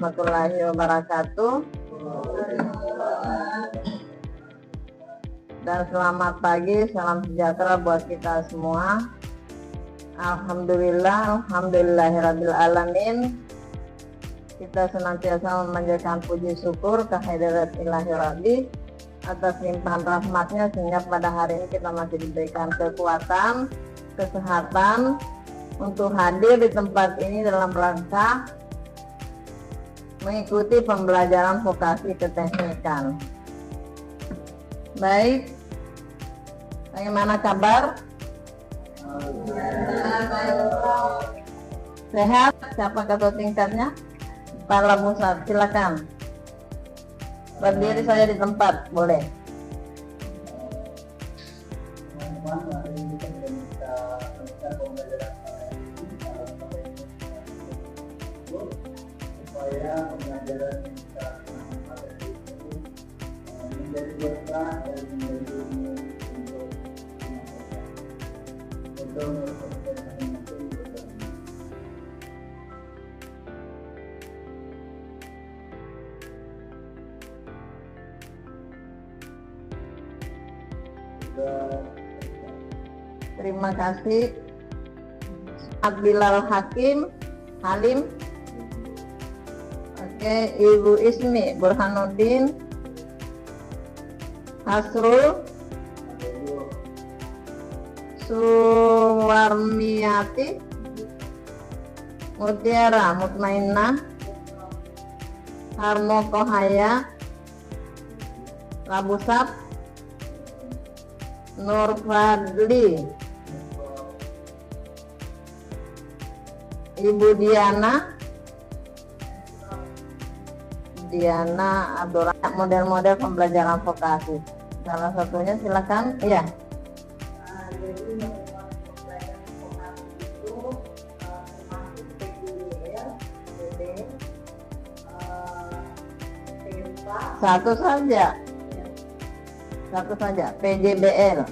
warahmatullahi wabarakatuh. Dan selamat pagi, salam sejahtera buat kita semua. Alhamdulillahirabbil alamin. Kita senantiasa memanjatkan puji syukur kehadirat Ilahi Rabbi atas limpahan rahmatnya, sehingga pada hari ini kita masih diberikan kekuatan, kesehatan untuk hadir di tempat ini dalam rangka mengikuti pembelajaran vokasi keteknikan. Baik, bagaimana kabar? Sehat? Siapa ketua tingkatnya? Kepala pusat, silakan. Berdiri saja di tempat, boleh. Supaya pembelajaran kita menjadi berkah dan menjadi untuk Terima kasih Bilal Hakim Halim. Oke, Ibu Ismi Burhanuddin Hasrul Suwarmiati Mutiara Mutmainnah Harmokohaya Rabusap Nur Fadli, Ibu Diana Abdurrahman. Model-model pembelajaran vokasi, salah satunya silakan. Iya. Jadi pembelajaran vokasi itu termasuk PJBL, satu saja PJBL.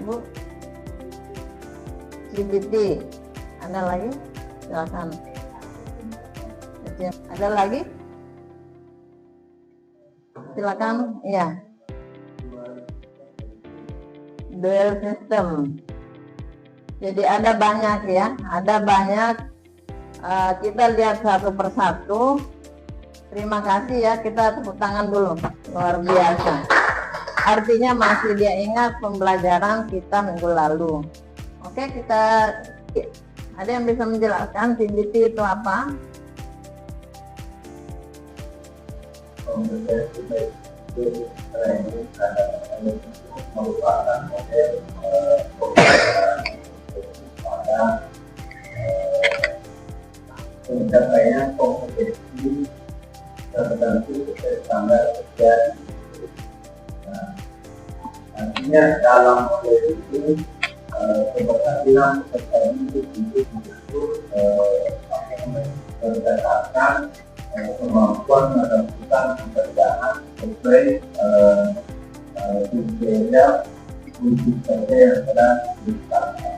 Bu, CBT, ada lagi? Silakan. Ada lagi? Silakan. Ya. Dual system. Jadi ada banyak ya, ada banyak. Kita lihat satu persatu. Terima kasih ya, kita tepuk tangan dulu. Luar biasa. Artinya masih dia ingat pembelajaran kita minggu lalu. Oke, kita ada yang bisa menjelaskan CBT itu apa? kompetensi itu training merupakan model pada pencapaian kompetensi tertentu sesuai standar kerja. Artinya dalam model itu keberhasilan peserta itu berdasarkan kemampuan melakukan pekerjaan sesuai kriteria kunci kerja yang telah ditetapkan.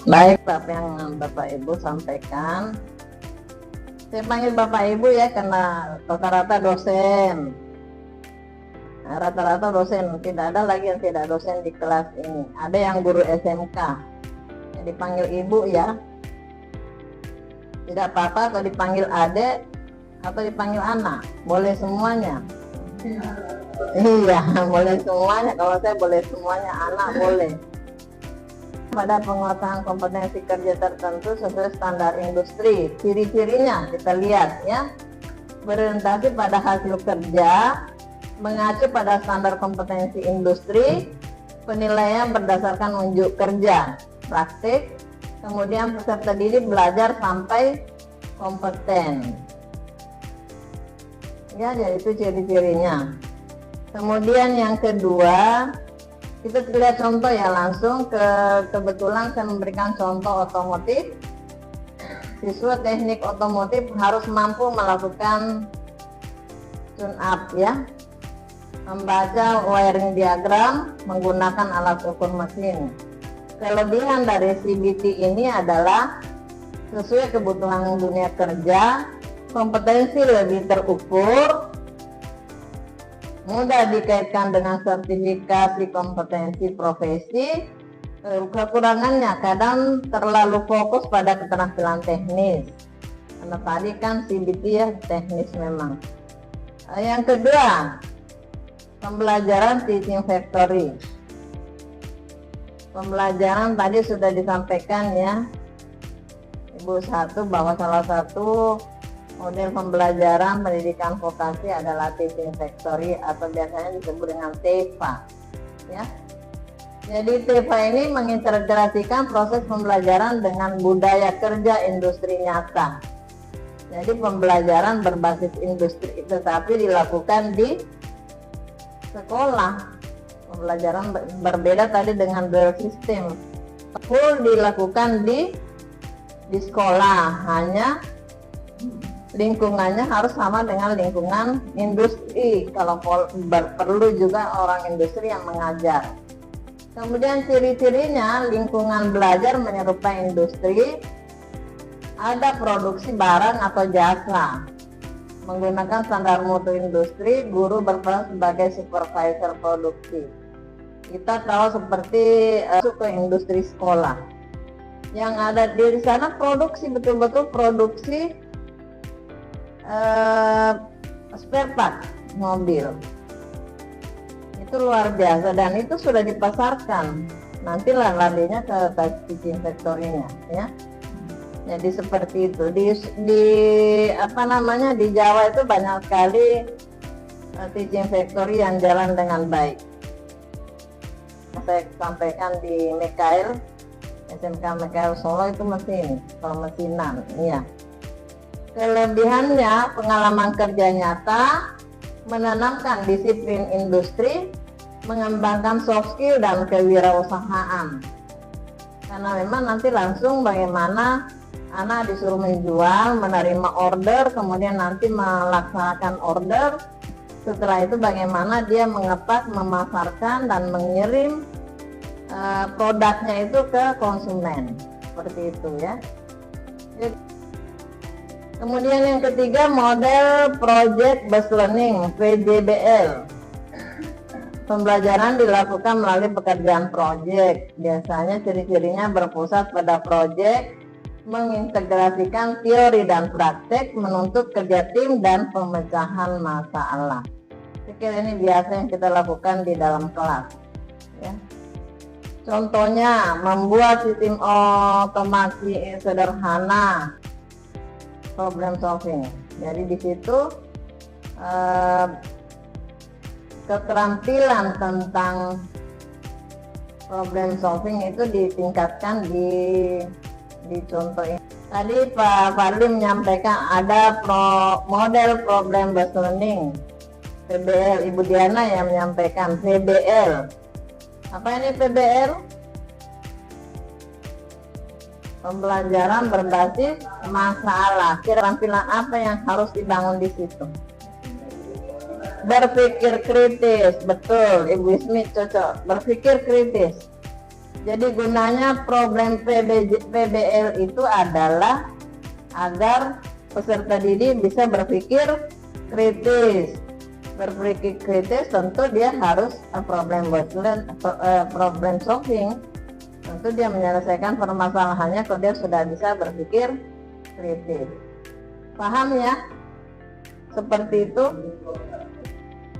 Baik, apa yang Bapak Ibu sampaikan. Saya panggil Bapak Ibu ya karena rata-rata dosen. Nah, rata-rata dosen, tidak ada lagi yang tidak dosen di kelas ini. Ada yang guru SMK. Yang dipanggil Ibu ya. Tidak apa-apa kalau dipanggil adek atau dipanggil anak, boleh semuanya. Iya, boleh semuanya. Kalau saya boleh semuanya, anak boleh. Pada penguasaan kompetensi kerja tertentu sesuai standar industri, ciri-cirinya kita lihat ya. Berorientasi pada hasil kerja, mengacu pada standar kompetensi industri, penilaian berdasarkan unjuk kerja, praktik. Kemudian peserta didik belajar sampai kompeten. Ya, jadi itu ciri-cirinya. Kemudian yang kedua, kita lihat contoh ya langsung. Kebetulan saya memberikan contoh otomotif. Siswa teknik otomotif harus mampu melakukan tune up ya, membaca wiring diagram menggunakan alat ukur mesin. Kelebihan dari CBT ini adalah sesuai kebutuhan dunia kerja, kompetensi lebih terukur, mudah dikaitkan dengan sertifikasi kompetensi profesi. Kekurangannya kadang terlalu fokus pada keterampilan teknis, karena tadi kan CBT ya teknis memang. Yang kedua, pembelajaran teaching factory. Pembelajaran tadi sudah disampaikan ya Ibu satu, bahwa salah satu model pembelajaran pendidikan vokasi adalah teaching factory atau biasanya disebut dengan TEFA ya. Jadi TEFA ini mengintegrasikan proses pembelajaran dengan budaya kerja industri nyata. Jadi pembelajaran berbasis industri tetapi dilakukan di sekolah. Pembelajaran berbeda tadi dengan dual system. Full dilakukan di sekolah, hanya lingkungannya harus sama dengan lingkungan industri. Kalau perlu juga orang industri yang mengajar. Kemudian ciri-cirinya lingkungan belajar menyerupai industri, ada produksi barang atau jasa, menggunakan standar mutu industri, guru berperan sebagai supervisor produksi. Kita tahu seperti masuk ke industri sekolah, yang ada di sana produksi betul-betul produksi spare part mobil. Itu luar biasa dan itu sudah dipasarkan. Nanti lanjutnya ke teaching factory-nya ya. Jadi seperti itu di Jawa itu banyak sekali teaching factory yang jalan dengan baik. Saya sampaikan di Mekail, SMK Mekail Solo itu mesinan ya. Kelebihannya pengalaman kerja nyata, menanamkan disiplin industri, mengembangkan soft skill dan kewirausahaan. Karena memang nanti langsung bagaimana anak disuruh menjual, menerima order, kemudian nanti melaksanakan order. Setelah itu bagaimana dia mengepak, memasarkan dan mengirim produknya itu ke konsumen. Seperti itu ya. Kemudian yang ketiga, model project based learning (PJBL). Pembelajaran dilakukan melalui pekerjaan proyek. Biasanya ciri-cirinya berpusat pada proyek, mengintegrasikan teori dan praktek, menuntut kerja tim dan pemecahan masalah. Pikir ini biasa yang kita lakukan di dalam kelas. Ya. Contohnya, membuat sistem otomasi sederhana, problem solving. Jadi di situ keterampilan tentang problem solving itu ditingkatkan di contoh ini. Tadi Pak Fadli menyampaikan ada model problem based learning PBL. Ibu Diana yang menyampaikan PBL. Apa ini PBL? Pembelajaran berbasis masalah. Keterampilan apa yang harus dibangun di situ? Berpikir kritis, betul, Ibu Ismi cocok. Berpikir kritis. Jadi gunanya problem PBL itu adalah agar peserta didik bisa berpikir kritis. Berpikir kritis tentu dia harus problem solving. Tentu dia menyelesaikan permasalahannya kalau dia sudah bisa berpikir kritis. Paham ya? Seperti itu.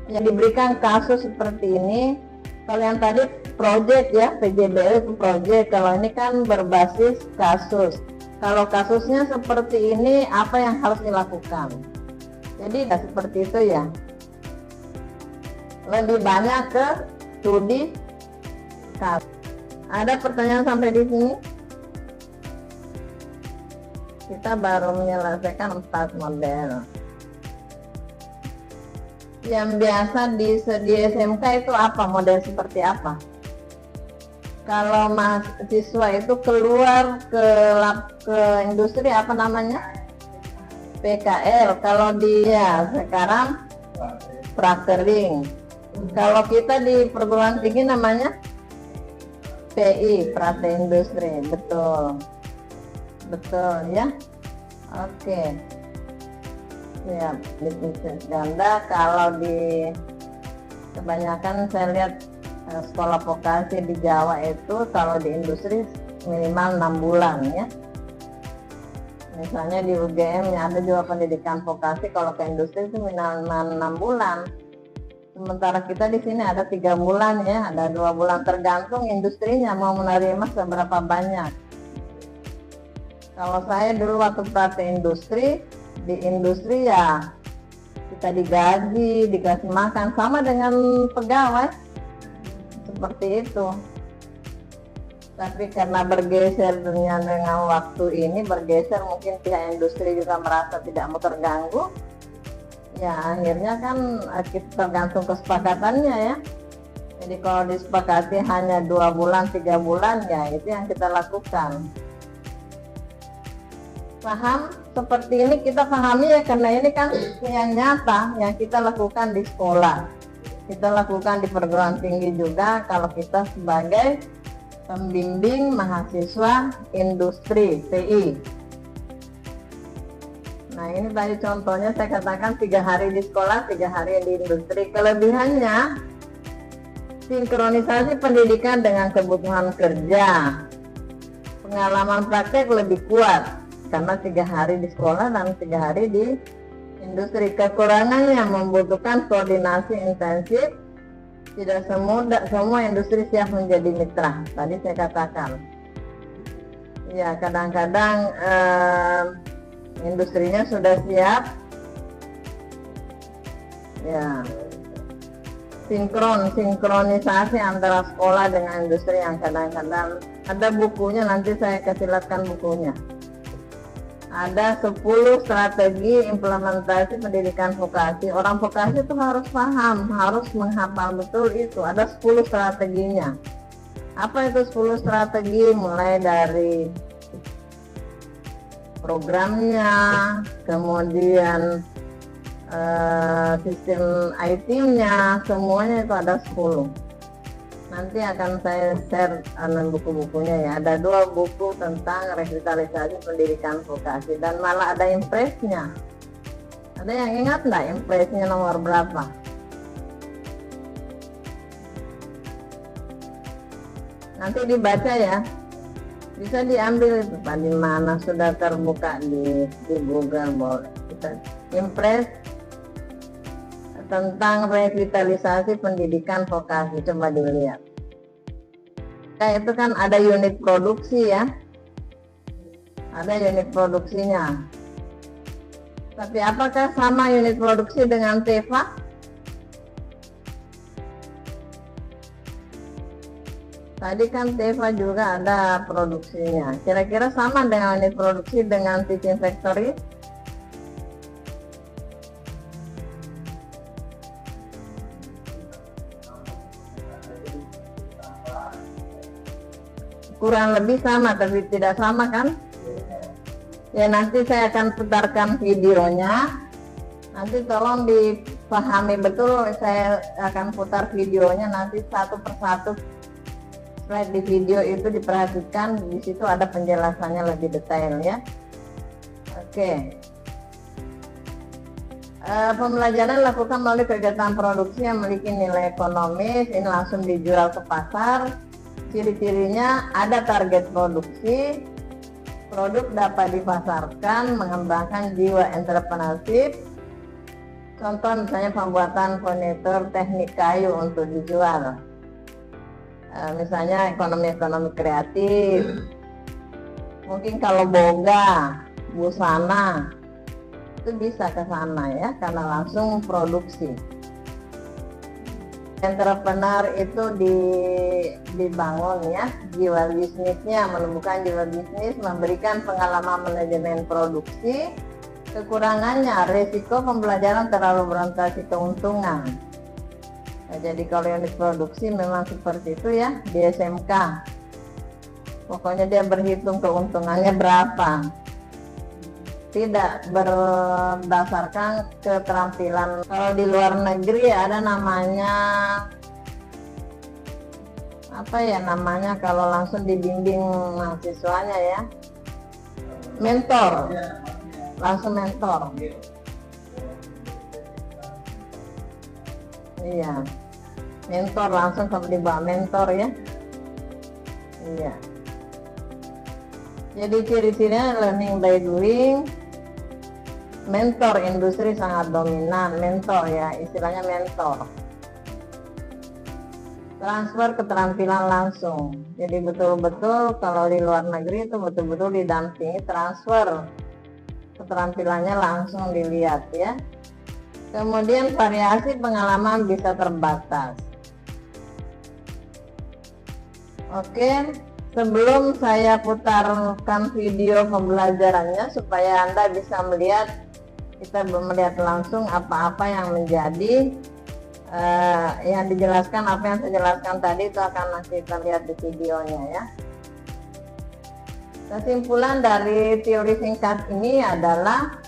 Yang diberikan kasus seperti ini. Kalau yang tadi project ya, PJBL itu project. Kalau ini kan berbasis kasus. Kalau kasusnya seperti ini, apa yang harus dilakukan? Jadi seperti itu ya. Lebih banyak ke studi kasus. Ada pertanyaan sampai di sini? Kita baru menyelesaikan 4 model. Yang biasa di SMK itu apa? Model seperti apa? Kalau mahasiswa itu keluar ke industri apa namanya? PKL. Kalau dia sekarang praktering. Kalau kita di perguruan tinggi namanya PI, praktek industri. Betul. betul ya. Oke, siap. Bisnis ganda kalau di kebanyakan saya lihat sekolah vokasi di Jawa itu kalau di industri minimal 6 bulan ya. Misalnya di UGM ada juga pendidikan vokasi, kalau ke industri itu minimal 6 bulan. Sementara kita di sini ada 3 bulan ya, ada 2 bulan, tergantung industrinya mau menerima seberapa banyak. Kalau saya dulu waktu praktek industri, di industri ya kita digaji, dikasih makan sama dengan pegawai, seperti itu. Tapi karena bergeser dengan waktu ini, bergeser mungkin pihak industri juga merasa tidak mau terganggu, ya akhirnya kan kita tergantung kesepakatannya ya. Jadi kalau disepakati hanya 2 bulan, 3 bulan, ya itu yang kita lakukan. Paham? Seperti ini kita pahami ya, karena ini kan yang nyata yang kita lakukan di sekolah, kita lakukan di perguruan tinggi juga kalau kita sebagai pembimbing mahasiswa industri TI. Nah ini tadi contohnya saya katakan 3 hari di sekolah, 3 hari di industri. Kelebihannya sinkronisasi pendidikan dengan kebutuhan kerja, pengalaman praktek lebih kuat karena 3 hari di sekolah dan 3 hari di industri. Kekurangannya membutuhkan koordinasi intensif, tidak semua industri siap menjadi mitra. Tadi saya katakan ya, kadang-kadang industrinya sudah siap ya, sinkronisasi antara sekolah dengan industri yang kadang-kadang ada bukunya, nanti saya kasih lihatkan bukunya. Ada 10 strategi implementasi pendidikan vokasi. Orang vokasi itu harus paham, harus menghafal betul itu. Ada 10 strateginya. Apa itu 10 strategi? Mulai dari programnya, kemudian sistem IT-nya, semuanya itu ada 10. Nanti akan saya share buku-bukunya ya. Ada 2 buku tentang revitalisasi pendidikan vokasi dan malah ada impresnya. Ada yang ingat nggak impresnya nomor berapa? Nanti dibaca ya. Bisa diambil itu Pak, di mana sudah terbuka di Google, boleh. Kita impres tentang revitalisasi pendidikan vokasi, coba dilihat. Nah, itu kan ada unit produksi ya, ada unit produksinya. Tapi apakah sama unit produksi dengan TEVA? Tadi kan TEVA juga ada produksinya. Kira-kira sama dengan unit produksi dengan teaching factory? Kurang lebih sama, tapi tidak sama kan? Ya nanti saya akan putarkan videonya. Nanti tolong dipahami betul, saya akan putar videonya nanti satu persatu. Slide di video itu diperhatikan, di situ ada penjelasannya lebih detail ya. Oke. Pembelajaran dilakukan melalui kegiatan produksi yang memiliki nilai ekonomis, ini langsung dijual ke pasar. Ciri-cirinya ada target produksi, produk dapat dipasarkan, mengembangkan jiwa entrepreneurship. Contoh misalnya pembuatan furnitur teknik kayu untuk dijual. Misalnya ekonomi kreatif. Mungkin kalau boga, busana, itu bisa ke sana ya, karena langsung produksi. Entrepreneur itu dibangun ya, jiwa bisnisnya, menumbuhkan jiwa bisnis, memberikan pengalaman manajemen produksi. Kekurangannya, resiko pembelajaran terlalu berorientasi keuntungan. Nah, jadi kalau unit produksi memang seperti itu ya, di SMK. Pokoknya dia berhitung keuntungannya berapa. Tidak berdasarkan keterampilan. Kalau di luar negeri ada namanya apa ya namanya, kalau langsung dibimbing mahasiswanya ya, mentor, langsung mentor. Iya, mentor langsung di bawah mentor ya. Iya. Jadi ciri-cirinya learning by doing. Mentor industri sangat dominan, mentor ya, istilahnya mentor. Transfer keterampilan langsung. Jadi betul-betul kalau di luar negeri itu betul-betul didampingi, transfer keterampilannya langsung dilihat ya. Kemudian variasi pengalaman bisa terbatas. Oke, sebelum saya putarkan video pembelajarannya supaya Anda bisa melihat, kita melihat langsung apa-apa yang menjadi yang dijelaskan, apa yang saya jelaskan tadi itu akan nanti kita lihat di videonya ya. Kesimpulan dari teori singkat ini adalah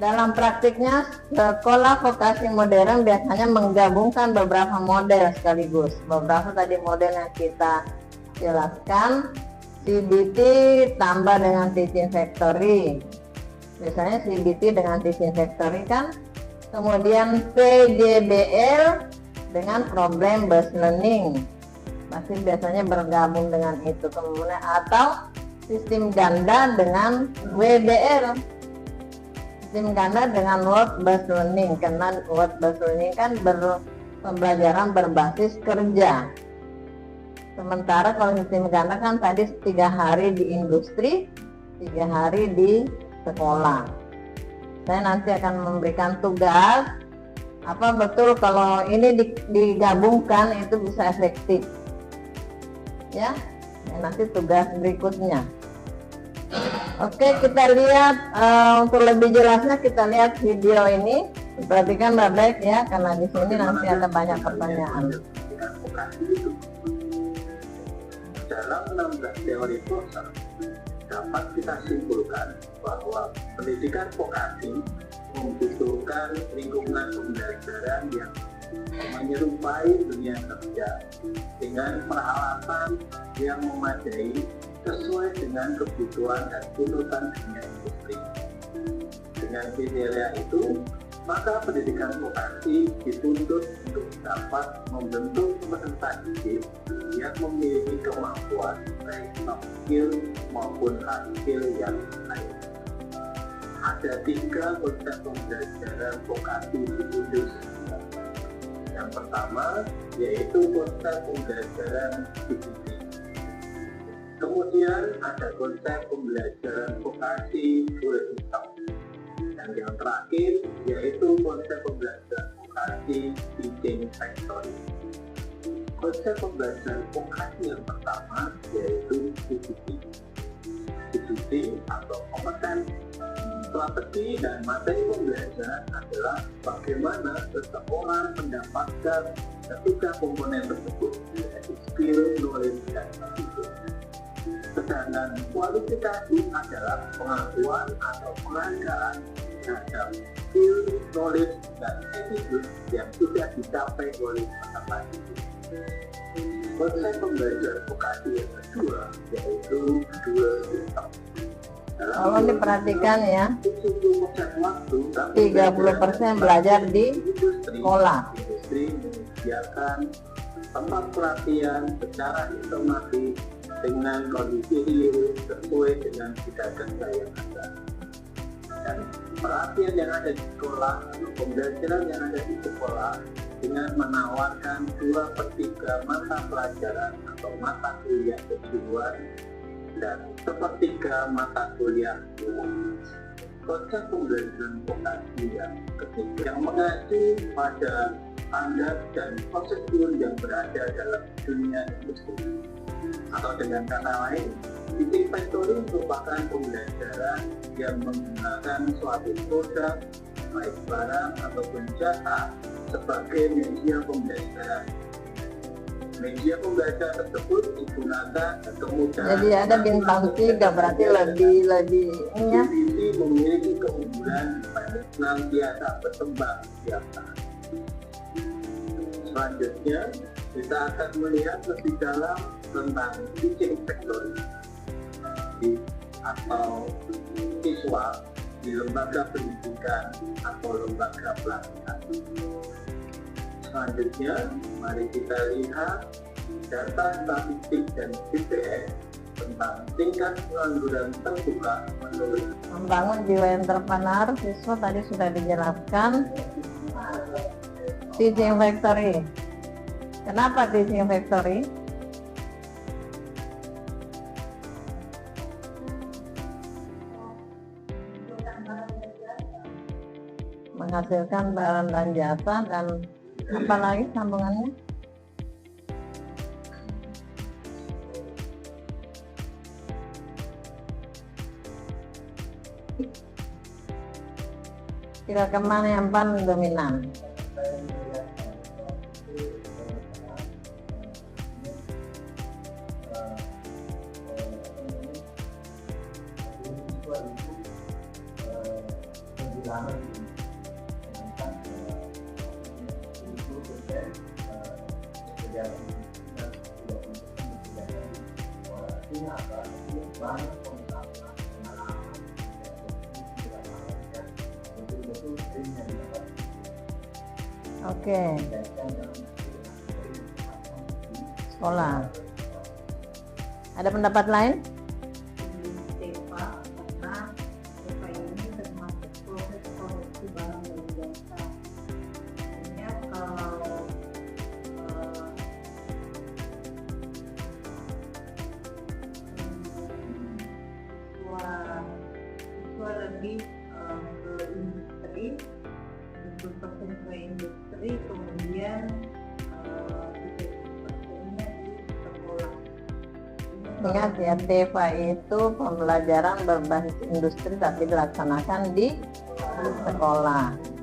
dalam praktiknya sekolah vokasi modern biasanya menggabungkan beberapa model sekaligus. Beberapa tadi model yang kita jelaskan, CBT tambah dengan teaching factory. Misalnya CBT dengan teaching factory kan. Kemudian PJBL dengan problem based learning. Masih biasanya bergabung dengan itu. Kemudian atau sistem ganda dengan WBL. Sistem ganda dengan word based learning, karena word based learning kan pembelajaran berbasis kerja. Sementara kalau sistem ganda kan tadi 3 hari di industri, 3 hari di sekolah. Saya nanti akan memberikan tugas apa betul kalau ini digabungkan itu bisa efektif ya. Nanti tugas berikutnya. Oke, kita lihat untuk lebih jelasnya kita lihat video ini. Perhatikan baik-baik ya, karena di sini nanti ada banyak pertanyaan. Dalam 16 teori Foster dapat kita simpulkan bahwa pendidikan vokasi membutuhkan lingkungan pembelajaran yang menyerupai dunia kerja dengan peralatan yang memadai sesuai dengan kebutuhan dan tuntutan dunia industri. Dengan kriteria itu, maka pendidikan vokasi dituntut untuk dapat membentuk peserta didik yang memiliki kemampuan baik soft skill maupun hard skill yang lain. Ada 3 konsep pembelajaran vokasi di industri. Yang pertama yaitu konsep pembelajaran CBT. Kemudian ada konsep pembelajaran vokasi full system. Dan yang terakhir yaitu konsep pembelajaran vokasi teaching factory. Konsep pembelajaran vokasi yang pertama yaitu CBT. CBT atau kompeten, strategi dan materi pembelajaran adalah bagaimana seseorang mendapatkan ketiga komponen tersebut, yaitu skill, knowledge, dan attitude. Sedangkan kualifikasi adalah pengakuan atau penghargaan terhadap skill, knowledge, dan attitude yang sudah dicapai oleh peserta didik. Konsep pembelajaran vokasi yang kedua yaitu dual system. Kalau diperhatikan ya, 30% belajar di sekolah. Industri menyediakan tempat pelatihan secara sistematis dengan kondisi real sesuai dengan bidang kerja yang ada. Dan pelatihan yang ada di sekolah atau pembelajaran yang ada di sekolah dengan menawarkan 2/3 mata pelajaran atau mata kuliah kejuruan dan 1/3 mata kuliah umum. Konsep pembelajaran vokasi yang ketiga yang mengacu pada standar dan prosedur yang berada dalam dunia industri. Atau dengan kata lain, teaching factory merupakan pembelajaran yang menggunakan suatu produk, baik barang ataupun jasa, sebagai media pembelajaran. Media pembelajaran tersebut digunakan kemudahan. Jadi ada bintang 3 berarti lebih ini ya. Ini memiliki keunggulan pada senantiasa berkembang setiap saat. Selanjutnya kita akan melihat lebih dalam tentang teaching factory. Di atau siswa di lembaga pendidikan atau lembaga pelatihan. Selanjutnya, mari kita lihat data statistik dan BPS tentang tingkat pengangguran terbuka menurut Membangun jiwa entrepreneur, siswa tadi sudah dijelaskan. Teaching Factory. Kenapa Teaching Factory? Menghasilkan barang dan jasa, dan apa lagi sambungannya? Kira kemana yang paling dominan? Oke. Sekolah. Ada pendapat lain? Lebih ke industri, berfokus ke industri, kemudian persennya di sekolah. Ingat ya, TEFA itu pembelajaran berbasis industri tapi dilaksanakan di sekolah.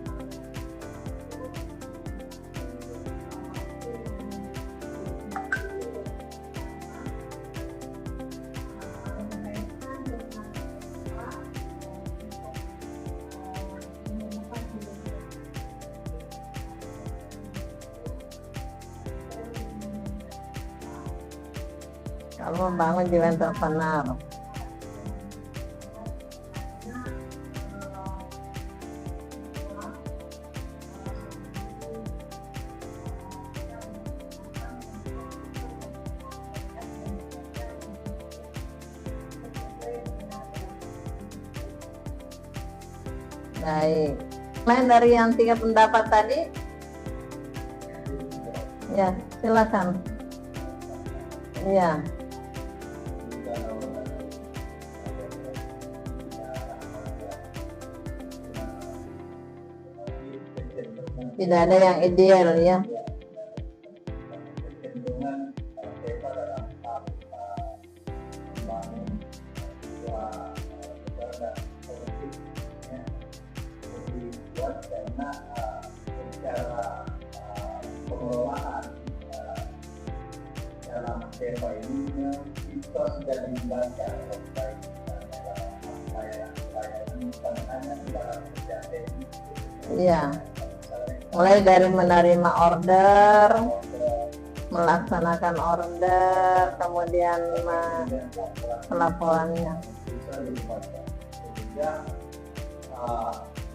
Kalau membangun jiwa entrepreneur, baik. Lain dari yang 3 pendapat tadi, ya silakan. Ya. Tidak ada yang ideal ya. Dalam TEFA ini kita sudah dibaca baik layanan dalam kerja teknis. Iya. Mulai dari menerima order, melaksanakan order, kemudian pelaporannya. Sehingga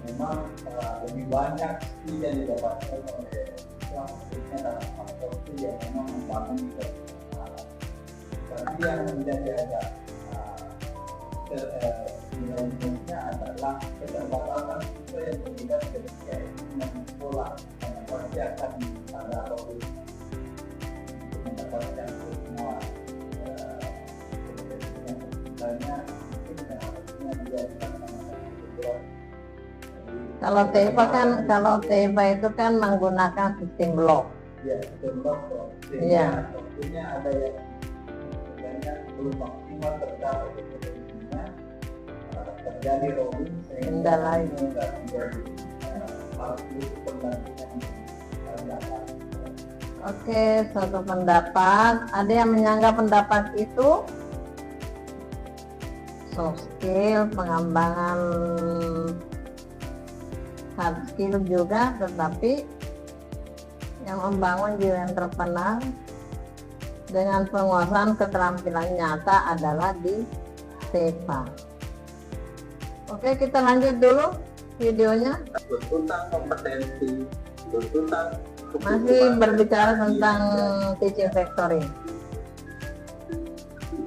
memang lebih banyak skill yang didapatkan oleh khususnya dalam faktor yang memang membangun tapi yang menjadi agak nilai-nilainya adalah keterbatasan siswa yang terlibat ketika sekolah karena pasti akan ada untuk mendapatkan semua misalnya mungkin harusnya menjadikan Kalau TEFA itu kan menggunakan sistem blok. ya sistem blok Iya. waktunya ada yang sebenarnya belum maksimal tercapai kepentingannya terjadi rolling Pindah lagi. menjadi harus butuh pendampingan lanjutan. Oke, satu pendapat. Ada yang menyanggah pendapat itu? Soft skill, pengembangan hard skill juga, tetapi yang membangun jiwa entrepreneur dengan penguasaan keterampilan nyata adalah di TEPA. Oke, kita lanjut dulu videonya. Tentang kompetensi, tentang Masih berbicara tentang teaching factory.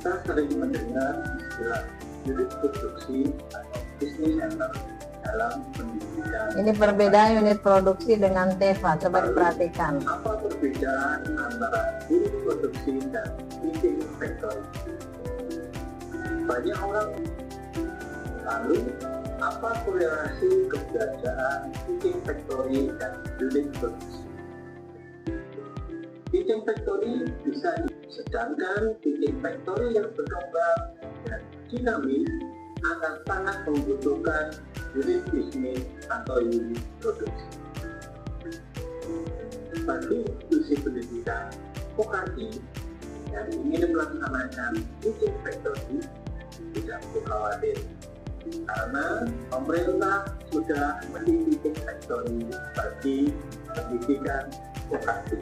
kita sering mendengar istilah unit produksi atau business center dalam pendidikan. Ini perbedaan unit produksi dengan TEPA. Coba diperhatikan. Apa perbedaan antara unit produksi dan teaching factory? Banyak orang. Lalu, apa korelasi keberadaan teaching factory dan unit produksi? Teaching factory bisa sedangkan teaching factory yang berkembang dan dinamis akan sangat membutuhkan unit bisnis atau unit produksi. Bagi institusi pendidikan vokasi yang ingin melaksanakan teaching factory tidak perlu khawatir, karena pemerintah sudah memiliki teaching factory bagi pendidikan vokasi.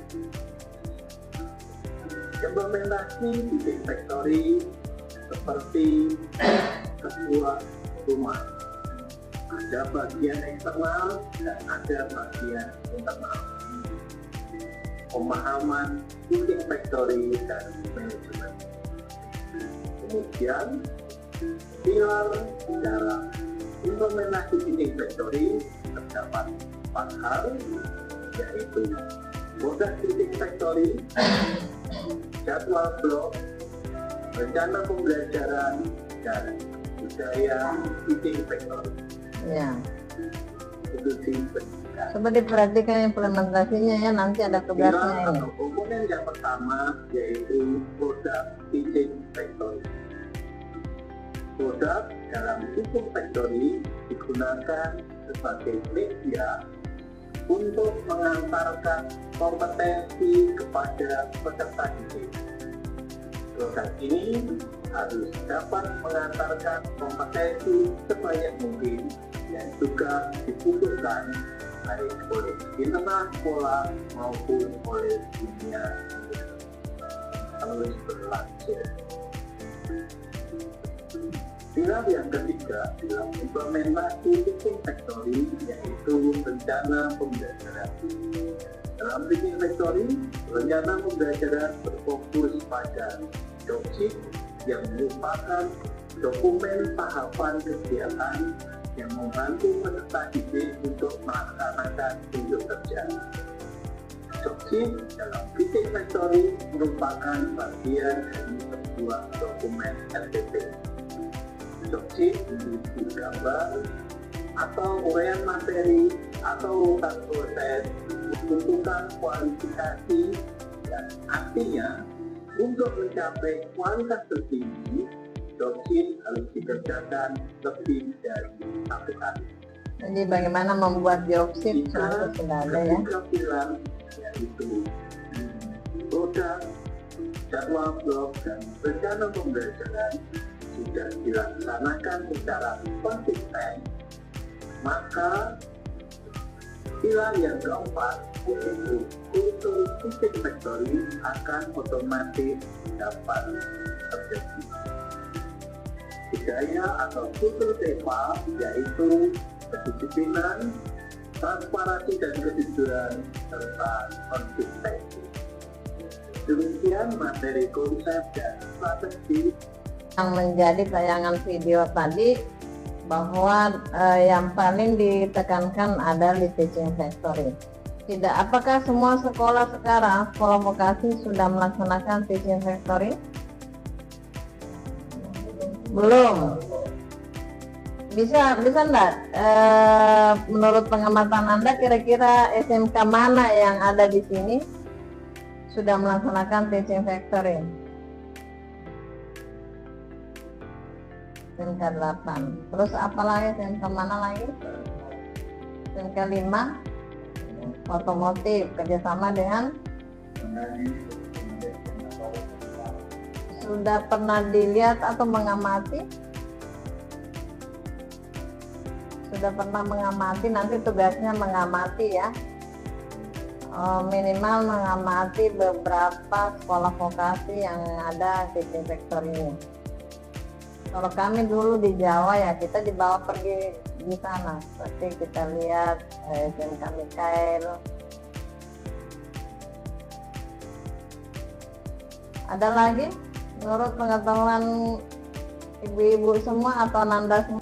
Implementasi teaching factory seperti sebuah rumah, ada bagian eksternal dan ada bagian internal. Pemahaman teaching factory dan manajemen. Kemudian pilar dalam implementasi teaching factory terdapat 4 hal, yaitu modal teaching factory, jadwal blok, rencana pembelajaran, dan budaya teaching factory. Ya. Institusi pendidikan. Coba diperhatikan implementasinya ya, nanti ada tugasnya Pilar ini. atau komponen yang pertama yaitu produk teaching factory. Produk dalam teaching factory digunakan sebagai media untuk mengantarkan kompetensi kepada peserta didik. Produk ini harus dapat mengantarkan kompetensi sebanyak mungkin yang juga dibutuhkan baik oleh internal sekolah maupun oleh dunia harus berlanjut. Pilar yang ketiga dalam implementasi teaching factory yaitu rencana pembelajaran. Dalam teaching factory, rencana pembelajaran berfokus pada doksik yang merupakan dokumen tahapan kegiatan yang membantu peserta didik untuk melaksanakan tunjuk kerja. Doksik dalam teaching factory merupakan bagian dari sebuah dokumen LTP. Doksik memiliki gambar atau uraian materi atau urutan proses, menentukan kualifikasi, dan artinya untuk mencapai kualitas tertinggi, doksik harus dikerjakan lebih dari 1 kali. Jadi bagaimana membuat dioksid Jika sudah ada ya. ketiga pilar yaitu produk, jadwal blok, dan rencana pembelajaran sudah dilaksanakan secara konsisten, maka pilar yang keempat yaitu kultur teaching factory akan otomatis dapat terjadi. Budaya atau kultur TEPA yaitu kedisiplinan, transparansi dan kejujuran, serta konsistensi. Demikian materi konsep dan strategi Yang menjadi tayangan video tadi, bahwa yang paling ditekankan adalah di teaching factory. Tidak, apakah semua sekolah sekarang, sekolah vokasi sudah melaksanakan teaching factory? Belum. Bisa enggak? Menurut pengamatan Anda, kira-kira SMK mana yang ada di sini sudah melaksanakan teaching factory? SMK 8. Terus apa lagi? SMK mana lagi? SMK 5. Otomotif, kerjasama dengan sudah pernah dilihat atau mengamati? Sudah pernah mengamati, nanti tugasnya mengamati ya. Minimal mengamati beberapa sekolah vokasi yang ada teaching factory ini. Kalau kami dulu di Jawa ya kita dibawa pergi di sana, seperti kita lihat SMK Mikael. Ada lagi menurut pengetahuan ibu-ibu semua atau Nanda semua?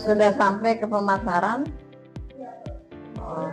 Sudah sampai ke pemasaran? Oh.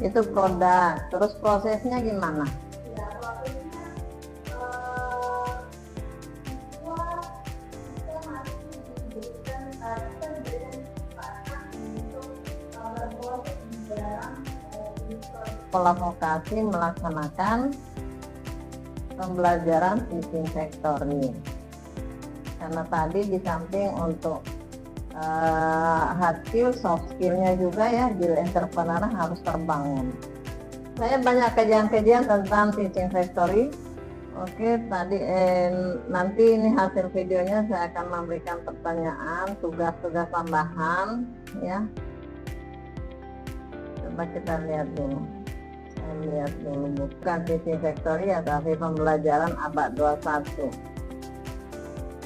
Itu produk, terus prosesnya gimana? Sekolah vokasi melaksanakan pembelajaran teaching factory, karena tadi di samping untuk hard skill, soft skillnya juga ya di entrepreneur harus terbangun. Saya banyak kajian-kajian tentang teaching factory. Oke, tadi nanti ini hasil videonya saya akan memberikan pertanyaan, tugas-tugas tambahan ya. Coba kita lihat dulu. Saya lihat dulu, bukan teaching factory ya, tapi pembelajaran abad 21.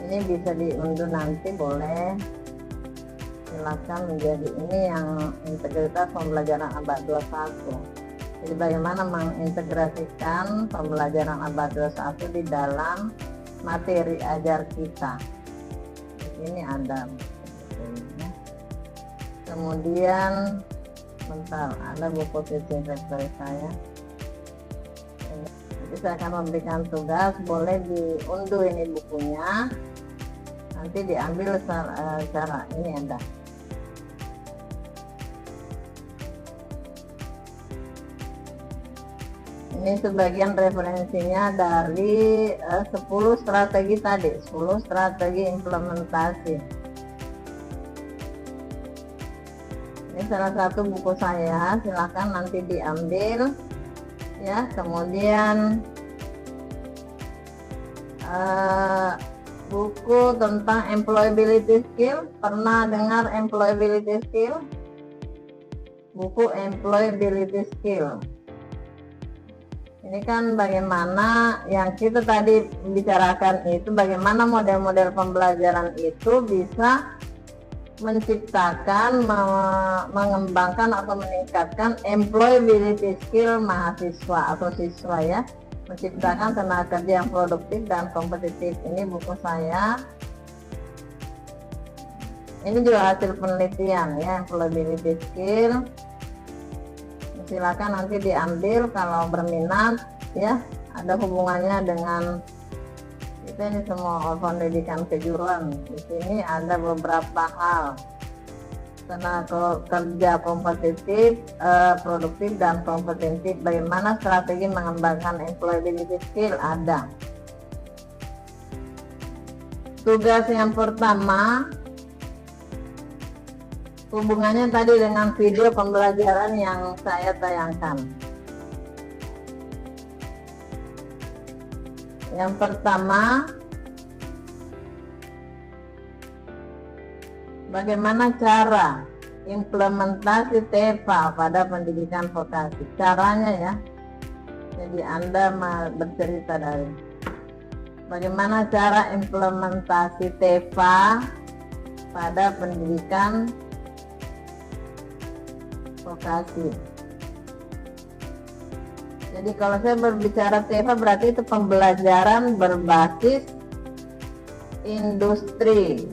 Ini bisa diunduh nanti, boleh. Silakan menjadi ini yang integritas pembelajaran abad 21. Jadi bagaimana mengintegrasikan pembelajaran abad 21 di dalam materi ajar kita. Ini ada. Kemudian bentar, ada buku teaching factory saya. Nanti saya akan memberikan tugas, boleh diunduh ini bukunya. Nanti diambil cara ini ada. Ini sebagian referensinya dari 10 strategi tadi, 10 strategi implementasi. Ini salah satu buku saya, silakan nanti diambil ya. Kemudian buku tentang employability skill, pernah dengar employability skill? Buku employability skill. Ini kan bagaimana yang kita tadi bicarakan itu, bagaimana model-model pembelajaran itu bisa menciptakan, mengembangkan atau meningkatkan employability skill mahasiswa atau siswa ya, menciptakan tenaga kerja yang produktif dan kompetitif. Ini buku saya. Ini juga hasil penelitian ya, employability skill. Silakan nanti diambil kalau berminat ya, ada hubungannya dengan kita ini semua pendidikan kejuruan. Di sini ada beberapa hal, tenaga kerja kompetitif, produktif dan kompetitif. Bagaimana strategi mengembangkan employability skill ada. Tugas yang pertama, hubungannya tadi dengan video pembelajaran yang saya tayangkan. Yang pertama, bagaimana cara implementasi TEFA pada pendidikan vokasi. Caranya ya, jadi Anda bercerita dari bagaimana cara implementasi TEFA pada pendidikan vokasi. Jadi kalau saya berbicara TEFA berarti itu pembelajaran berbasis industri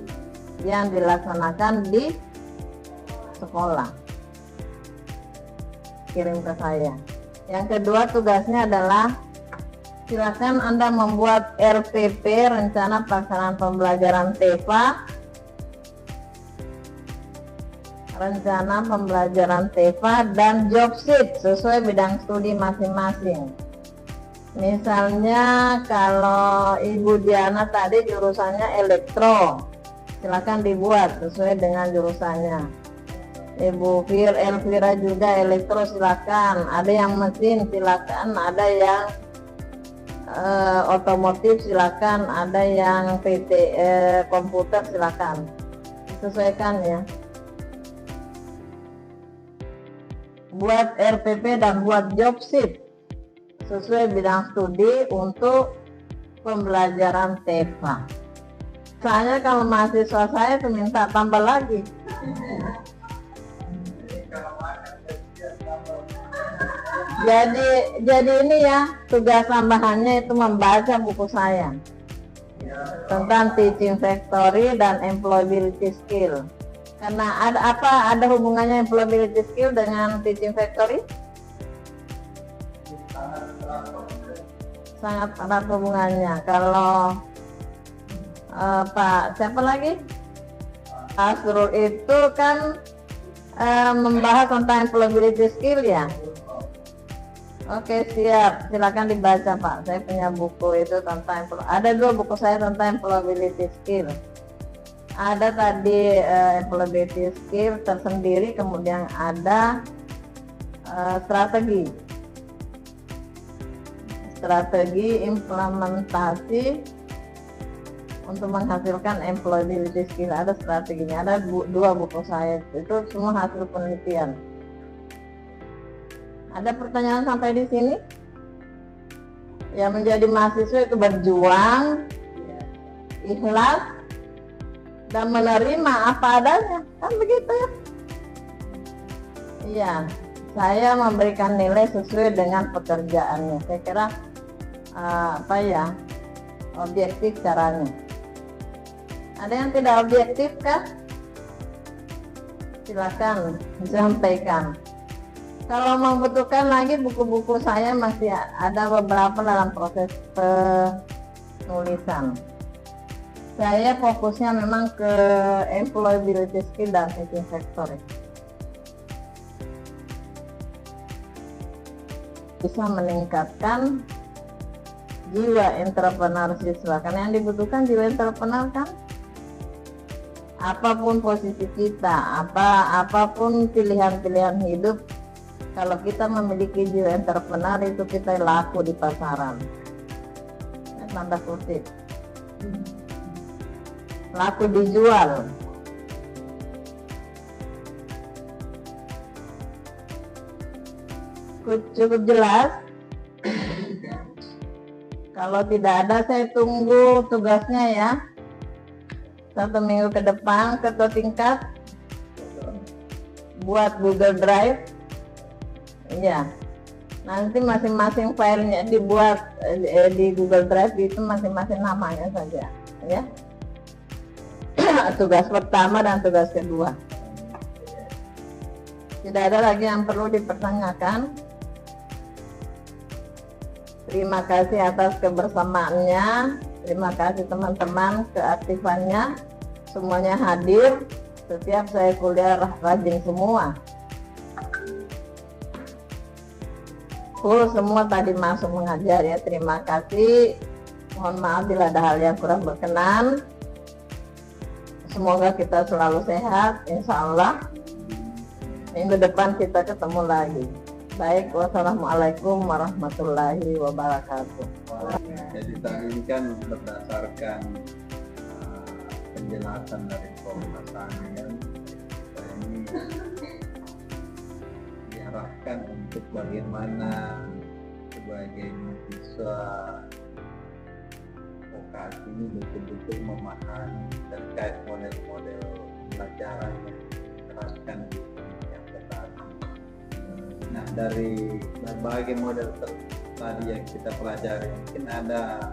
yang dilaksanakan di sekolah. Kirim ke saya. Yang kedua tugasnya adalah silakan Anda membuat RPP, rencana pelaksanaan pembelajaran TEFA, rencana pembelajaran TEFA dan job sheet sesuai bidang studi masing-masing. Misalnya kalau Ibu Diana tadi jurusannya elektro, silakan dibuat sesuai dengan jurusannya. Ibu Elvira juga elektro, silakan. Ada yang mesin, silakan. Ada yang otomotif, silakan. Ada yang PT komputer, silakan. Disesuaikan ya. Buat RPP dan buat job sheet sesuai bidang studi untuk pembelajaran TEFA. Soalnya kalau mahasiswa saya minta tambah lagi. Jadi ini ya, tugas tambahannya itu membaca buku saya tentang teaching factory dan employability skill. Karena ada hubungannya employability skill dengan teaching factory? Sangat erat hubungannya. Kalau Pak siapa lagi? Asrul itu kan membahas tentang employability skill ya. Oke, siap, silakan dibaca Pak. Saya punya buku itu tentang ada 2 buku saya tentang employability skill. Ada tadi employability skill tersendiri, kemudian ada strategi implementasi untuk menghasilkan employability skill. Ada strateginya, ada 2 buku saya, itu semua hasil penelitian. Ada pertanyaan sampai di sini? Ya, menjadi mahasiswa itu berjuang, ikhlas, dan menerima apa adanya, kan begitu ya? Iya, saya memberikan nilai sesuai dengan pekerjaannya. Saya kira objektif caranya. Ada yang tidak objektif kan? Silakan disampaikan. Kalau membutuhkan lagi buku-buku saya masih ada beberapa dalam proses penulisan. Saya fokusnya memang ke employability skill dan teaching factory. Bisa meningkatkan jiwa entrepreneur siswa, karena yang dibutuhkan jiwa entrepreneur kan. Apapun posisi kita, apapun pilihan-pilihan hidup, kalau kita memiliki jiwa entrepreneur itu kita laku di pasaran. Tanda kutip. Laku dijual. Cukup jelas? Kalau tidak ada, saya tunggu tugasnya ya. 1 minggu ke depan, ketua tingkat buat Google Drive. Iya. Nanti masing-masing filenya dibuat di Google Drive, itu masing-masing namanya saja, ya. Tugas pertama dan tugas kedua. Tidak ada lagi yang perlu dipertanyakan. Terima kasih atas kebersamaannya. Terima kasih teman-teman keaktifannya. Semuanya hadir. Setiap saya kuliah rajin semua. Full semua tadi masuk mengajar ya. Terima kasih. Mohon maaf bila ada hal yang kurang berkenan. Semoga kita selalu sehat, insya Allah. Minggu depan kita ketemu lagi. Baik, wassalamualaikum warahmatullahi wabarakatuh. Jadi tadi ini kan berdasarkan penjelasan dari Komnas HAM, kita ini diarahkan untuk bagaimana sebagai mahasiswa vokasi ini betul-betul memahami terkait model-model pelajaran yang diterapkan di yang pertama. Nah, dari berbagai model tadi yang kita pelajari, mungkin ada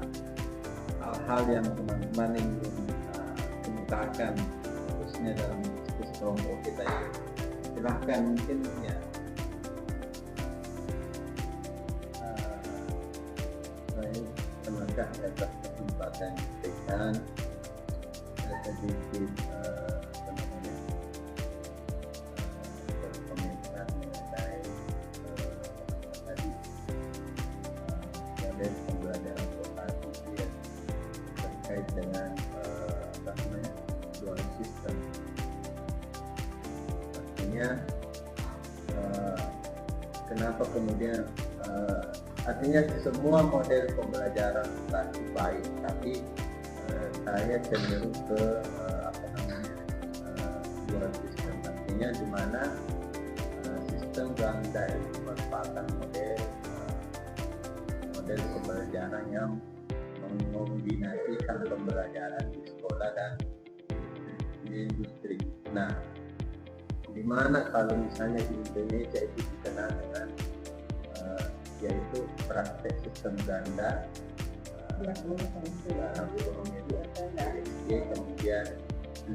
hal-hal yang teman-teman ingin kemukakan khususnya dalam diskusi kelompok kita ini, silahkan mungkin ya. Saya terima kasih atas kesempatan yang diberikan. Saya sedikit berkomentar mengenai tadi model pembelajaran vokasi yang terkait dengan dual system. Artinya kenapa kemudian artinya semua model pembelajaran vokasi baik, tapi saya cenderung ke dual system. Artinya di mana sistem ganda itu merupakan model pembelajaran yang mengombinasikan pembelajaran di sekolah dan di industri. Nah, di mana kalau misalnya di Indonesia itu dikenal dengan yaitu praktek sistem ganda, kemudian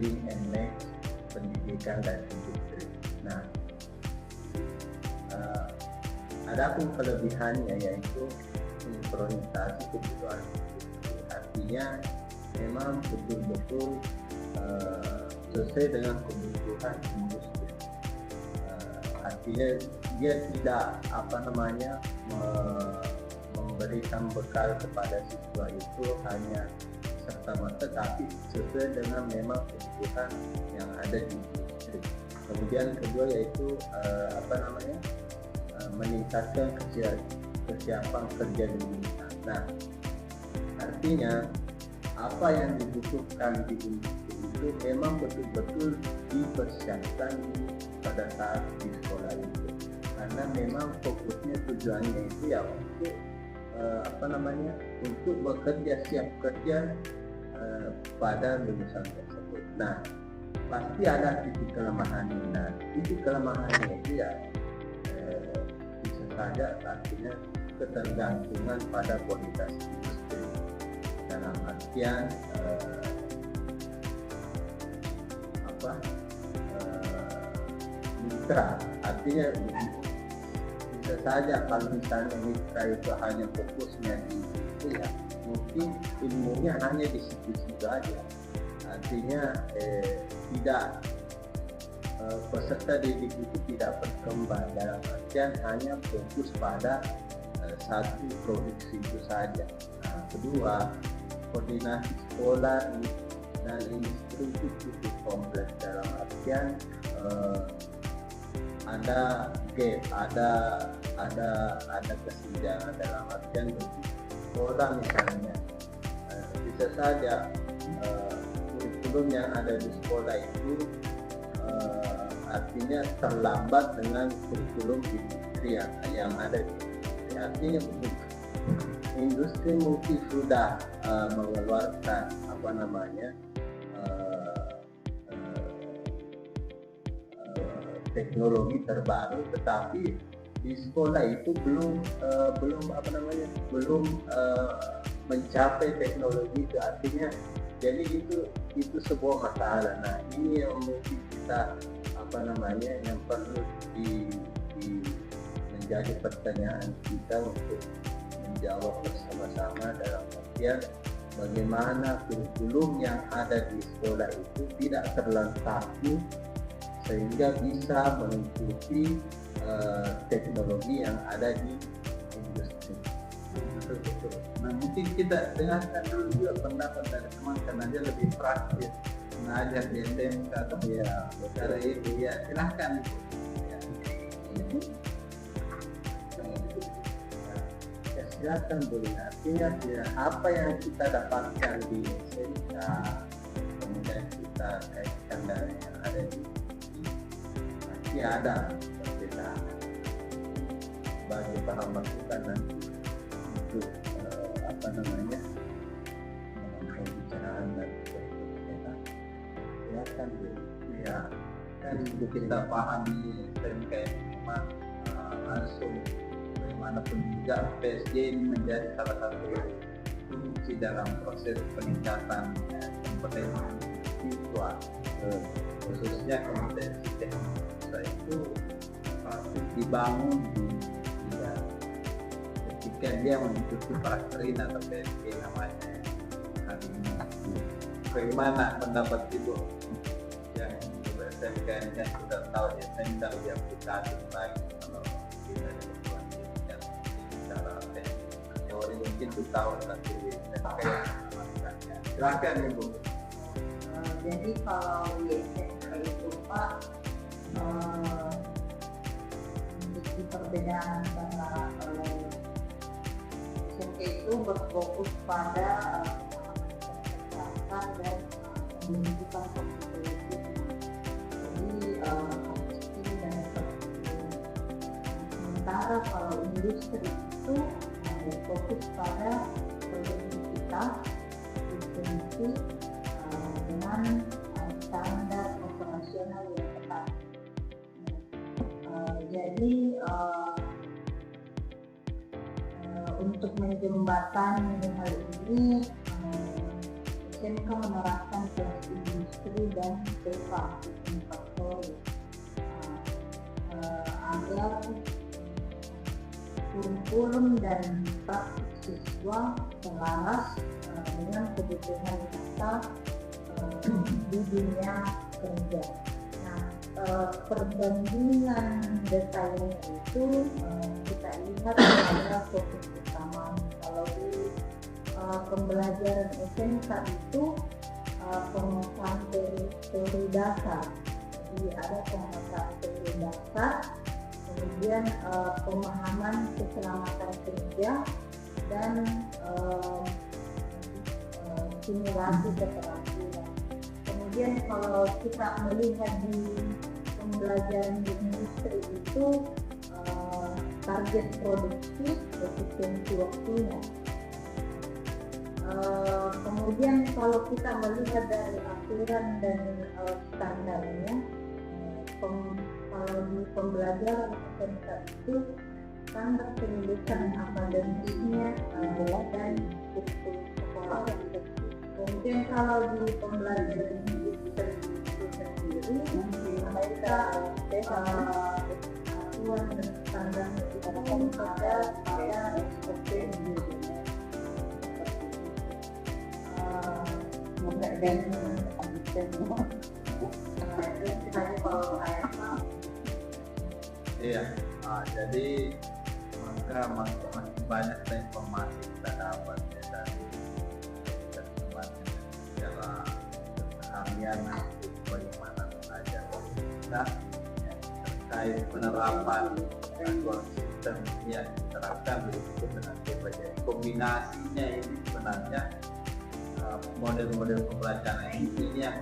link and match pendidikan dan industri. Nah, adapun kelebihannya yaitu sinkronisasi kebutuhan. Artinya memang betul-betul sesuai dengan kebutuhan industri. Artinya dia tidak memberikan bekal kepada siswa itu hanya serta-merta, tapi sesuai dengan memang kebutuhan yang ada di industri. Kemudian kedua yaitu meningkatkan kesiapan kerja Indonesia. Nah, artinya apa yang dibutuhkan di industri itu memang betul-betul dipersiapkan pada saat di sekolah itu, karena memang fokusnya tujuannya itu ya untuk untuk bekerja, siap kerja pada lulusan tersebut. Nah, pasti ada titik kelemahannya. Nah, titik kelemahannya itu ya bisa saja artinya ketergantungan pada kualitas industri dalam artian mitra. Artinya bisa saja kalau misalnya mitra itu hanya fokusnya di itu ya mungkin ilmunya hanya di situ-situ aja. Artinya tidak peserta didik itu tidak berkembang dalam artian hanya fokus pada satu produksi itu saja. Nah, kedua, koordinasi sekolah dan industri itu cukup kompleks dalam artian ada gap, ada kesenjangan dalam artian sekolah misalnya bisa saja kurikulum yang ada di sekolah itu artinya terlambat dengan kurikulum industri yang ada di industri. Artinya industri mungkin sudah mengeluarkan teknologi terbaru, tetapi di sekolah itu belum mencapai teknologi itu. Artinya jadi itu sebuah masalah. Nah, ini yang mungkin kita yang perlu menjadi pertanyaan kita untuk menjawab bersama-sama dalam artian bagaimana kurikulum yang ada di sekolah itu tidak terlengkapi sehingga bisa mengikuti teknologi yang ada di industri. Betul. Nah, mungkin kita dengarkan dulu juga pendapat dari teman karena dia lebih praktis mengajar di SMK atau ya cara itu ya silahkan. Ya silakan boleh. Artinya ya, apa yang kita dapatkan di SMK kemudian kita kaitkan dari yang ada di pasti ada perbedaan bagi paham masukan nanti untuk pembicaraan dan berikutnya. Silakan ya kan untuk kita pahami terkait memang langsung bagaimanapun juga PSG ini menjadi salah satu kunci dalam proses peningkatan kompetensi siswa, khususnya kompetensi teknis siswa itu pasti dibangun ketika dia mengikuti prakerin atau PSK namanya hari ini. Bagaimana pendapat Ibu yang SMK ini kan sudah tahu ya, saya tidak lebih aplikatif lagi kalau kita diperlukan secara teori mungkin itu tahu tapi SMK yang mengamalkannya. Silakan Ibu. Jadi kalau di SMK itu Pak, di perbedaan antara SMK itu berfokus pada kesehatan dan pendidikan kompetensi. Jadi skill dan perspektif. Sementara kalau industri itu berfokus pada produktivitas, efisiensi dengan standar operasional yang ketat. Jadi untuk menjembatani hal ini, SMK menerapkan kelas industri dan PEPA faktori agar kurikulum dan praktik siswa selaras dengan kebutuhan kita di dunia kerja. Nah, perbandingan detailnya itu kita lihat pada fokus utama. Kalau di pembelajaran SMK itu penguasaan teori dasar. Jadi ada penguasaan teori dasar, kemudian pemahaman keselamatan kerja dan simulasi keterampilan. Kemudian kalau kita melihat di pembelajaran di industri itu target produksi, efisiensi waktunya. Kemudian kalau kita melihat dari aturan dan standarnya, kalau di pembelajaran SMK itu standar pendidikan akademiknya dan kurikulum sekolah yang bersih. Kemudian kalau di pembelajaran industri itu sendiri, mereka aturan dan standar kita pada SOP dan iya, jadi maka masih banyak informasi kita dapat ya, dari teman-teman secara keseharian bagaimana belajar kita terkait penerapan aduan sistem yang diterapkan begitu dengan berbagai kombinasinya ini sebenarnya model-model pembelajaran ini yang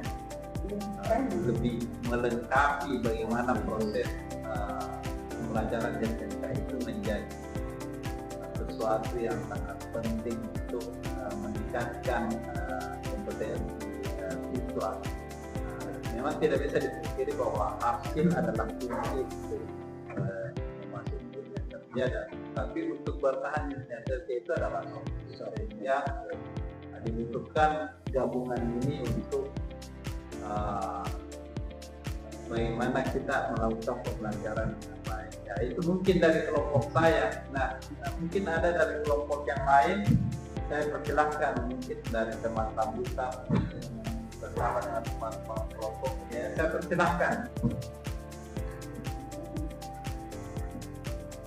lebih melengkapi bagaimana proses pembelajaran di SMK itu menjadi sesuatu yang sangat penting untuk meningkatkan kompetensi siswa. Memang tidak bisa dipungkiri bahwa hasil adalah kunci untuk masuk dunia kerja, tapi untuk bertahan di dunia kerja itu adalah yang dibutuhkan gabungan ini untuk bagaimana kita melakukan pembelajaran dengan baik. Ya, itu mungkin dari kelompok saya. Nah, mungkin ada dari kelompok yang lain. Saya persilahkan mungkin dari teman sambutan bersama dengan teman-teman kelompoknya. Saya persilahkan.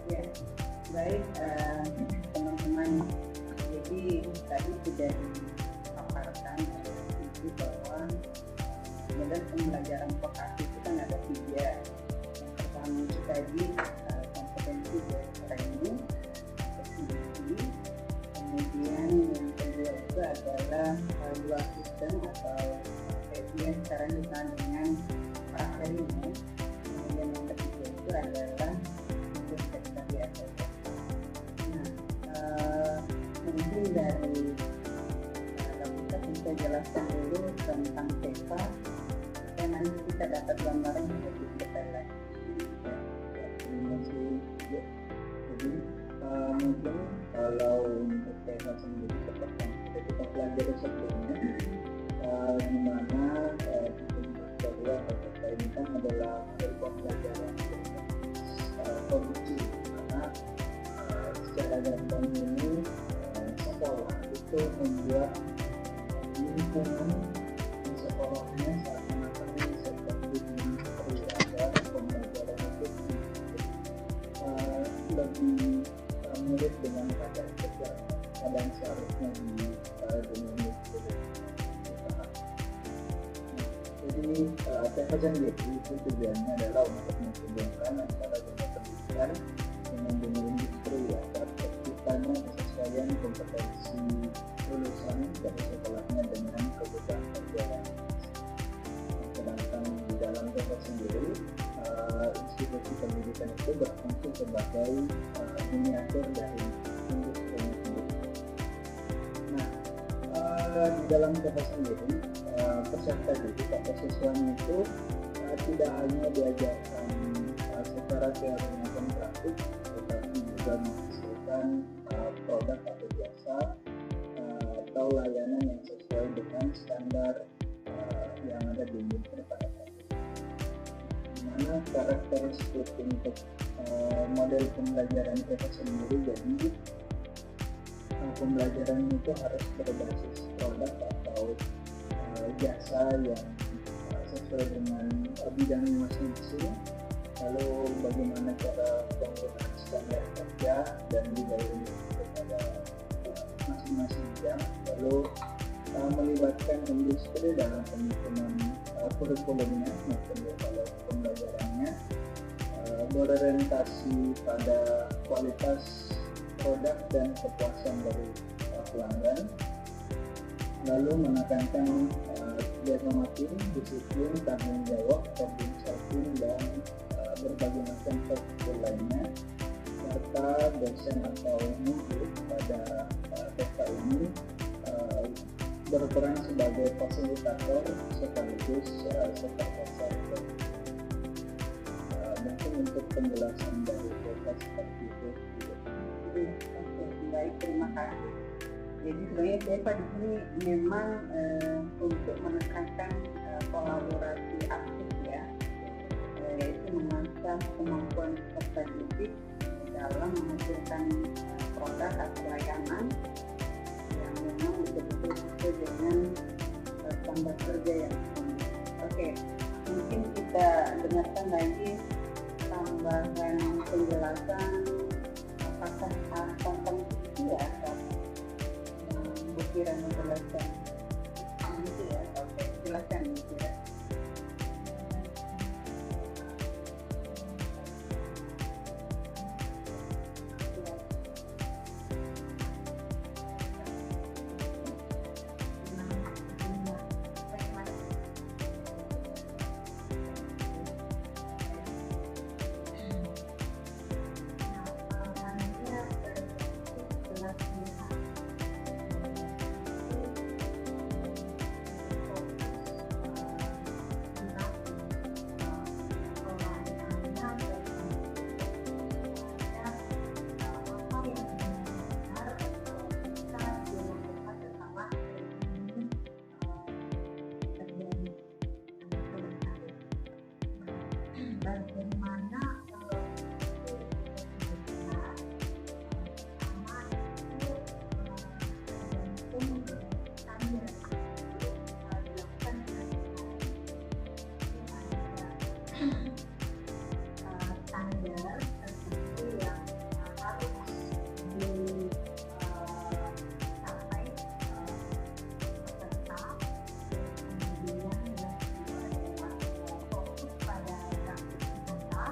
Ya, baik teman-teman. Jadi tadi sudah dipaparkan itu bahwa model pembelajaran vokasi itu kan ada 3. Yang pertama itu tadi kompetensi training, efisiensi. Kemudian yang kedua itu adalah dual system atau yang sekarang dikenal dengan prakerin. Kemudian yang ketiga itu adalah sekretariat. Nah, mungkin dari kita bisa jelaskan dulu tentang PEPA dan nanti kita dapat gambaran yang lebih detail lagi. Terima kasih. Jadi mungkin kalau untuk PEPA sendiri seperti pelajaran sebelumnya, di mana kedua PPK ini kan adalah model pembelajaran produksi, karena secara gampang ini sekolah itu membuat lingkungan di sekolahnya seakan-akan seperti agar pembelajaran itu lebih mirip dengan keadaan seharusnya di dunia ini. Jadi PPK sendiri itu tujuannya adalah untuk menghubungkan antara dunia pendidikan dengan dunia industri agar terciptanya kesesuaian kompetensi lulusan dari sekolahnya dengan kebutuhan kerja. Sedangkan di dalam PPK sendiri, institusi pendidikan itu berfungsi sebagai miniatur dari industri sendiri. Nah, di dalam PPK sendiri, peserta didik atau siswanya itu tidak hanya diajarkan secara teori maupun praktik, tetapi juga menghasilkan produk atau jasa atau layanan yang sesuai dengan standar yang ada di industri pada saat itu. Dimana karakteristik untuk model pembelajaran PPK sendiri, jadi pembelajaran itu harus berbasis produk atau jasa yang sesuai dengan bidangnya masing-masing, lalu bagaimana cara penggunaan standar kerja dan budaya industri kepada masing-masing bidang, lalu melibatkan industri dalam penyusunan kurikulumnya maupun kalau pembelajarannya, berorientasi pada kualitas produk dan kepuasan dari pelanggan, lalu menekankan kerja tim, disiplin, tanggung jawab, problem solving, dan berbagai macam soft lainnya, serta dosen atau guru pada TK ini berperan sebagai fasilitator sekaligus supervisor. Mungkin untuk penjelasan dari TK seperti itu. Oke, baik, terima kasih. Jadi sebenarnya PPK di sini memang untuk menekankan kolaborasi aktif ya, yaitu mengasah kemampuan peserta didik dalam menghasilkan produk atau layanan yang memang betul-betul sesuai dengan standar kerja yang sama. Oke, mungkin kita dengarkan lagi tambahan penjelasan apakah tentang itu ya, atau Kirana menjelaskan itu ya, oke, jelaskan kira. Bagaimana standar tertentu yang harus dicapai peserta, kemudian fokus pada praktik nyata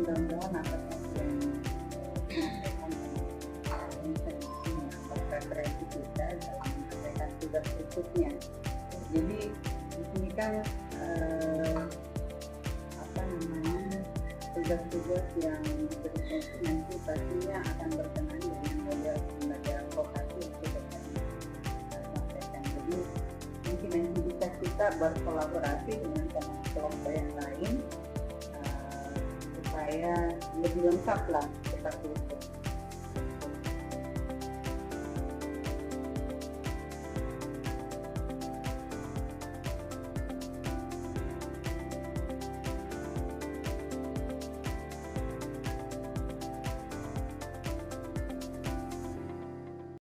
mudah-mudahan apa yang disampaikan bisa menambah referensi kita dalam menyelesaikan tugas berikutnya. Jadi di sini kan tugas-tugas yang diberikan itu nanti pastinya akan berkenaan dengan model pembelajaran vokasi yang sudah tadi saya sampaikan. Jadi mungkin nanti bisa kita berkolaborasi dengan teman kelompok yang lain supaya lebih lengkap lah seperti itu.